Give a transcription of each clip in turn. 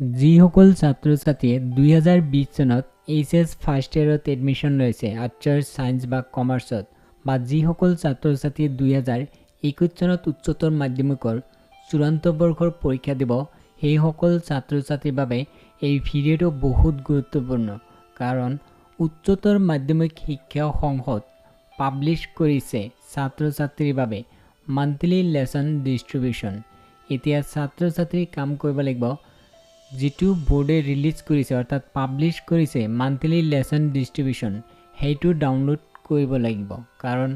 যিসকল ছাত্ৰ ছাত্ৰীয়ে 2020 চনত এইচএছ ফাৰ্ষ্ট ইয়েৰত এডমিশ্যন লৈছে আৰ্টছৰ ছায়েন্স বা কমাৰ্চত বা যিসকল ছাত্ৰ ছাত্ৰীয়ে 2021 চনত উচ্চতৰ মাধ্যমিকৰ চূড়ান্ত বৰ্ষৰ পৰীক্ষা দিব সেইসকল ছাত্ৰ ছাত্ৰীৰ বাবে এই ভিডিঅ'টো বহুত গুৰুত্বপূৰ্ণ কাৰণ উচ্চতৰ মাধ্যমিক শিক্ষা সংসদ পাব্লিছ কৰিছে ছাত্ৰ ছাত্ৰীৰ বাবে মান্থলি লেসন ডিস্ট্ৰিবিউচন। এতিয়া ছাত্ৰ ছাত্ৰী কাম কৰিব লাগিব যেটো বোৰ্ডে ৰিলিজ কৰিছে অৰ্থাৎ পাব্লিছ কৰিছে মান্থলি লেসন ডিস্ট্ৰিবিউচন সেইটো ডাউনলোড কৰিব লাগিব কাৰণ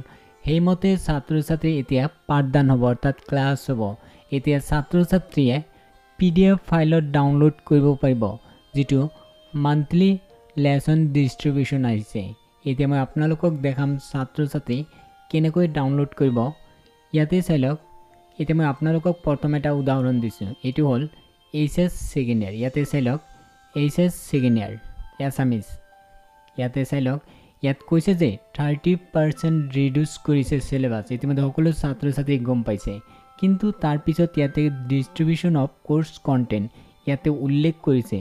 সেইমতে ছাত্ৰ ছাত্ৰী এতিয়া পাঠদান হ'ব অৰ্থাৎ ক্লাছ হ'ব। এতিয়া ছাত্ৰ ছাত্ৰীয়ে PDF ফাইলত ডাউনলোড কৰিব পাৰিব যেটো মান্থলি লেসন ডিস্ট্ৰিবিউচন আহিছে। এতিয়া মই আপোনালোকক দেখাম ছাত্ৰ ছাত্ৰী কেনেকৈ ডাউনলোড কৰিব। ইয়াতে চাই লওক। এতিয়া মই আপোনালোকক প্ৰথম এটা উদাহৰণ দিছোঁ। এইটো হ'ল এইচএছ সেকেন্ড ইয়াৰ। ইয়াতে চাই লওক এইচএছ সেকেন্ড ইয়াৰ এছামিজ। ইয়াতে চাই লওক ইয়াত কৈছে যে 30% ৰিডিউস কৰিছে সিলেবাস। ইতিমধ্যে সকলো ছাত্ৰ ছাত্ৰী গম পাইছে কিন্তু তাৰ পিছত ইয়াতে ডিস্ট্ৰিবিউচন অফ কোৰ্স কন্টেন্ট ইয়াতে উল্লেখ কৰিছে।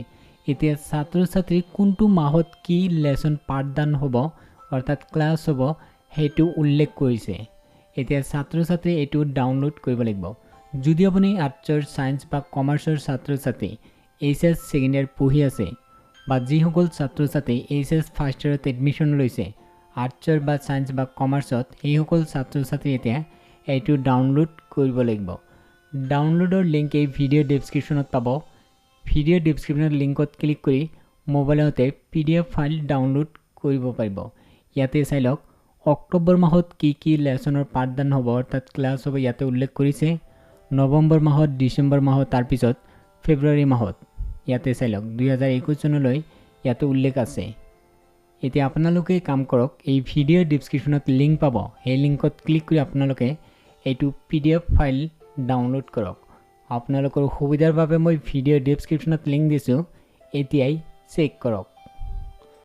এতিয়া ছাত্ৰ ছাত্ৰী কোনটো মাহত কি লেসন পাঠদান হ'ব অৰ্থাৎ ক্লাছ হ'ব সেইটো উল্লেখ কৰিছে। এতিয়া ছাত্ৰ ছাত্ৰী এটো ডাউনলোড কৰিব লাগিব। যদি আপুনি আৰ্টছৰ সায়েন্স বা কমাৰ্চৰ ছাত্ৰ ছাত্ৰী এইচএছ সেকেন্ড ইয়াৰ পঢ়ি আছে বা যিসকল ছাত্ৰ ছাত্ৰী এইচএছ ফাৰ্ষ্ট ইয়াৰত এডমিশ্যন লৈছে আৰ্টছৰ বা সায়েন্স বা কমাৰ্চত সেইসকল ছাত্ৰ ছাত্ৰী এতিয়া এইটো ডাউনলোড কৰিব লাগিব। ডাউনলোডৰ লিংক এই ভিডিঅ' ডেসক্ৰিপশ্যনত পাব। ভিডিঅ' ডেসক্ৰিপশ্যনৰ লিংকত ক্লিক কৰি মোবাইলতে PDF ফাইল ডাউনলোড কৰিব পাৰিব। ইয়াতে চাই লওক অক্টোবৰ মাহত কি লেসনৰ পাঠদান হ'ব অৰ্থাৎ ক্লাছ হ'ব ইয়াতে উল্লেখ কৰিছে। নৱেম্বৰ মাহত, ডিসেম্বৰ মাহত, তাৰ পিছত ফেব্ৰুৱাৰী মাহত ইয়াতে চাই লওক 2021 চনলৈ ইয়াতে উল্লেখ আছে। এতিয়া আপোনালোকে কাম কৰক এই ভিডিঅ' ডেসক্ৰিপশ্যনত লিংক পাব। এই লিংকত ক্লিক কৰি আপোনালোকে এইটো PDF ফাইল ডাউনলোড কৰক। আপোনালোকৰ সুবিধাৰ বাবে মই ভিডিঅ' ডেসক্ৰিপশ্যনত লিংক দিছোঁ, এতিয়াই চেক কৰক।